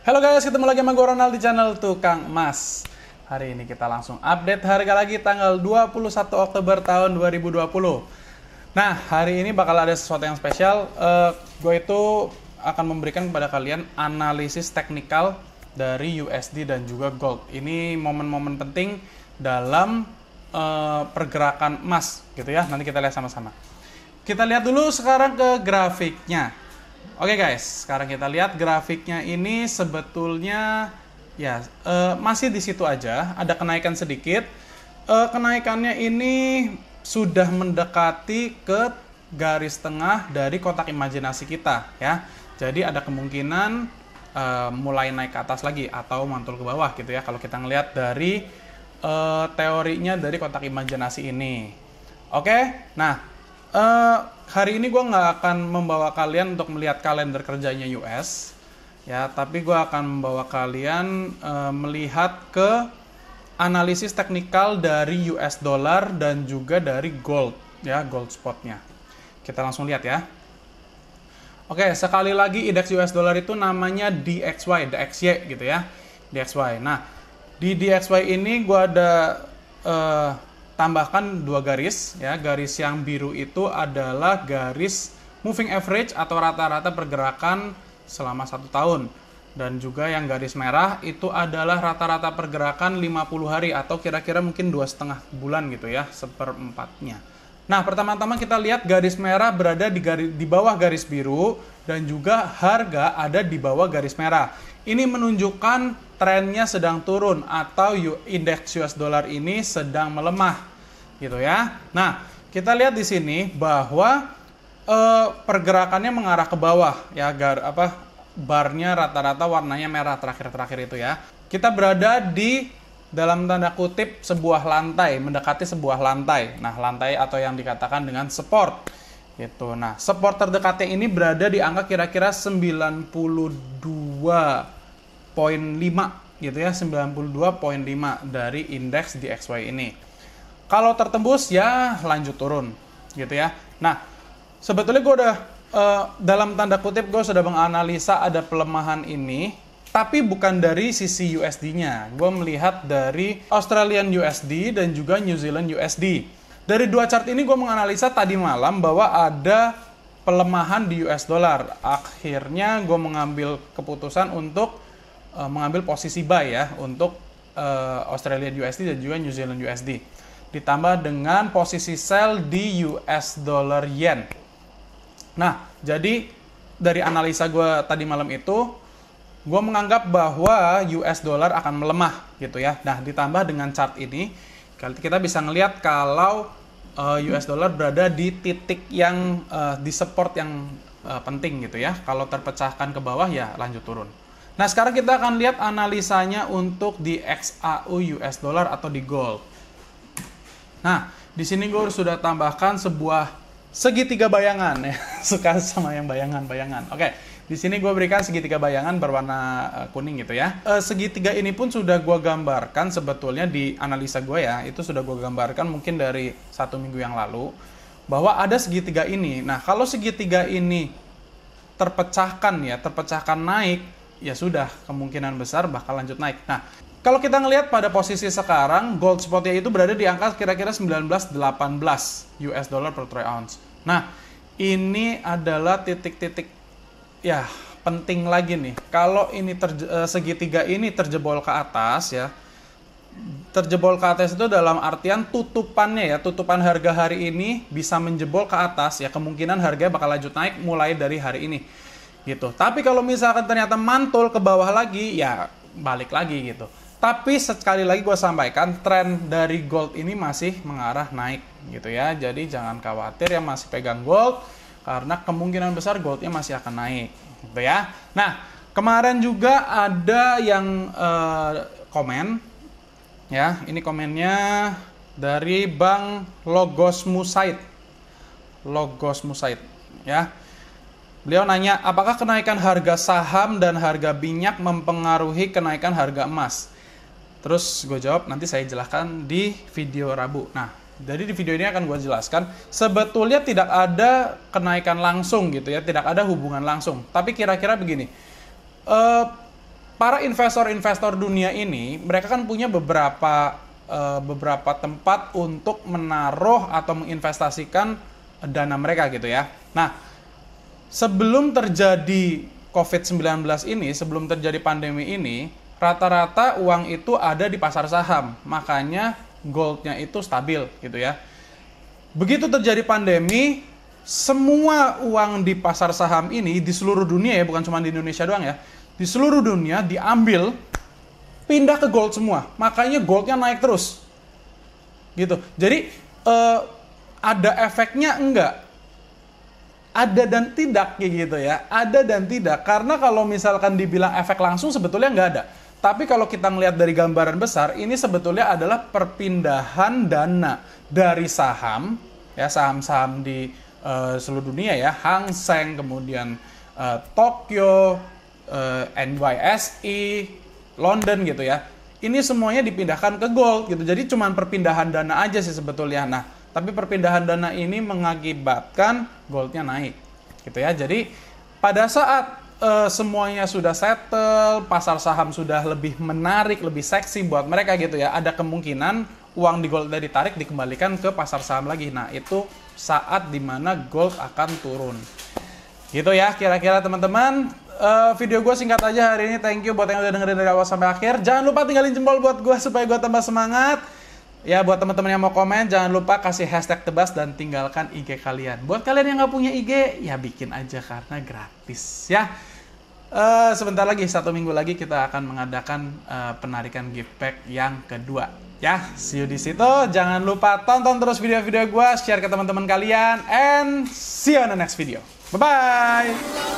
Halo guys, ketemu lagi sama gue Ronald di channel Tukang Emas. Hari ini kita langsung update harga lagi tanggal 21 Oktober tahun 2020. Nah, hari ini bakal ada sesuatu yang spesial. Gue itu akan memberikan kepada kalian analisis teknikal dari USD dan juga gold. Ini momen-momen penting dalam pergerakan emas gitu ya. Nanti kita lihat sama-sama. Kita lihat dulu sekarang ke grafiknya. Oke guys, sekarang kita lihat grafiknya ini sebetulnya ya masih di situ aja, ada kenaikan sedikit. Kenaikannya ini sudah mendekati ke garis tengah dari kotak imajinasi kita ya. Jadi ada kemungkinan mulai naik ke atas lagi atau mantul ke bawah gitu ya. Kalau kita ngelihat dari teorinya dari kotak imajinasi ini. Oke, nah. Hari ini gue nggak akan membawa kalian untuk melihat kalender kerjanya US ya, tapi gue akan membawa kalian melihat ke analisis teknikal dari US dollar dan juga dari gold ya, gold spotnya. Kita langsung lihat ya. Oke, sekali lagi indeks US dollar itu namanya DXY, DXY gitu ya, DXY. Nah, di DXY ini gue ada tambahkan dua garis ya. Garis yang biru itu adalah garis moving average atau rata-rata pergerakan selama 1 tahun, dan juga yang garis merah itu adalah rata-rata pergerakan 50 hari atau kira-kira mungkin 2,5 bulan gitu ya, seperempatnya. Nah, pertama-tama kita lihat garis merah berada di bawah garis biru dan juga harga ada di bawah garis merah. Ini menunjukkan trennya sedang turun atau indeks US dollar ini sedang melemah gitu ya. Nah, kita lihat di sini bahwa pergerakannya mengarah ke bawah ya, barnya rata-rata warnanya merah terakhir-terakhir itu ya. Kita berada di dalam tanda kutip sebuah lantai, mendekati sebuah lantai. Nah, lantai atau yang dikatakan dengan support gitu. Nah, support terdekatnya ini berada di angka kira-kira 92,5 gitu ya, 92,5 dari indeks DXY ini. Kalau tertembus ya lanjut turun gitu ya. Nah, sebetulnya gue udah dalam tanda kutip gue sudah menganalisa ada pelemahan ini, tapi bukan dari sisi USD-nya. Gue melihat dari Australian USD dan juga New Zealand USD. Dari dua chart ini gue menganalisa tadi malam bahwa ada pelemahan di US dollar. Akhirnya gue mengambil keputusan untuk mengambil posisi buy ya untuk Australian USD dan juga New Zealand USD. Ditambah dengan posisi sell di US dollar yen. Nah, jadi dari analisa gue tadi malam itu, gue menganggap bahwa US dollar akan melemah gitu ya. Nah, ditambah dengan chart ini, kita bisa ngelihat kalau US dollar berada di titik yang di support yang penting gitu ya. Kalau terpecahkan ke bawah ya lanjut turun. Nah, sekarang kita akan lihat analisanya untuk di XAU US dollar atau di gold. Nah, di sini gue sudah tambahkan sebuah segitiga bayangan ya. Suka sama yang bayangan-bayangan. Oke, di sini gue berikan segitiga bayangan berwarna kuning gitu ya. Segitiga ini pun sudah gue gambarkan sebetulnya di analisa gue ya. Itu sudah gue gambarkan mungkin dari 1 minggu yang lalu, bahwa ada segitiga ini. Nah, kalau segitiga ini terpecahkan naik, ya sudah, kemungkinan besar bakal lanjut naik. Nah, kalau kita ngelihat pada posisi sekarang, gold spotnya itu berada di angka kira-kira 19,18 US dollar per troy ounce. Nah, ini adalah titik-titik ya penting lagi nih. Kalau ini segitiga ini terjebol ke atas ya, terjebol ke atas itu dalam artian tutupannya ya, tutupan harga hari ini bisa menjebol ke atas ya, kemungkinan harga bakal lanjut naik mulai dari hari ini gitu. Tapi kalau misalkan ternyata mantul ke bawah lagi ya balik lagi gitu. Tapi sekali lagi gue sampaikan, tren dari gold ini masih mengarah naik gitu ya. Jadi jangan khawatir yang masih pegang gold, karena kemungkinan besar goldnya masih akan naik gitu ya. Nah, kemarin juga ada yang komen ya. Ini komennya dari Bang Logos Musaid ya. Beliau nanya, apakah kenaikan harga saham dan harga minyak mempengaruhi kenaikan harga emas? Terus gue jawab, nanti saya jelaskan di video Rabu. Nah, jadi di video ini akan gue jelaskan, sebetulnya tidak ada kenaikan langsung gitu ya, tidak ada hubungan langsung. Tapi kira-kira begini, para investor-investor dunia ini, mereka kan punya beberapa tempat untuk menaruh atau menginvestasikan dana mereka gitu ya. Nah, sebelum terjadi COVID-19 ini, sebelum terjadi pandemi ini, rata-rata uang itu ada di pasar saham. Makanya goldnya itu stabil gitu ya. Begitu terjadi pandemi, semua uang di pasar saham ini di seluruh dunia ya, bukan cuma di Indonesia doang ya, di seluruh dunia diambil, pindah ke gold semua. Makanya goldnya naik terus gitu. Jadi ada efeknya enggak? Ada dan tidak kayak gitu ya. Ada dan tidak. Karena kalau misalkan dibilang efek langsung sebetulnya nggak ada. Tapi kalau kita ngelihat dari gambaran besar, ini sebetulnya adalah perpindahan dana dari saham, ya saham-saham di seluruh dunia ya, Hang Seng, kemudian Tokyo, NYSE, London gitu ya. Ini semuanya dipindahkan ke gold gitu. Jadi cuman perpindahan dana aja sih sebetulnya. Nah, tapi perpindahan dana ini mengakibatkan goldnya naik gitu ya. Jadi pada saat semuanya sudah settle, pasar saham sudah lebih menarik, lebih seksi buat mereka gitu ya, ada kemungkinan uang di gold dari ditarik dikembalikan ke pasar saham lagi. Nah, itu saat dimana gold akan turun. Gitu ya, kira-kira teman-teman. Video gue singkat aja hari ini. Thank you buat yang udah dengerin dari awal sampai akhir. Jangan lupa tinggalin jempol buat gue supaya gue tambah semangat. Ya, buat teman-teman yang mau komen, jangan lupa kasih hashtag tebas dan tinggalkan IG kalian. Buat kalian yang nggak punya IG, ya bikin aja karena gratis ya. Sebentar lagi, 1 minggu lagi kita akan mengadakan penarikan gift pack yang kedua. Ya, see you di situ. Jangan lupa tonton terus video-video gue, share ke teman-teman kalian, and see you on the next video. Bye-bye!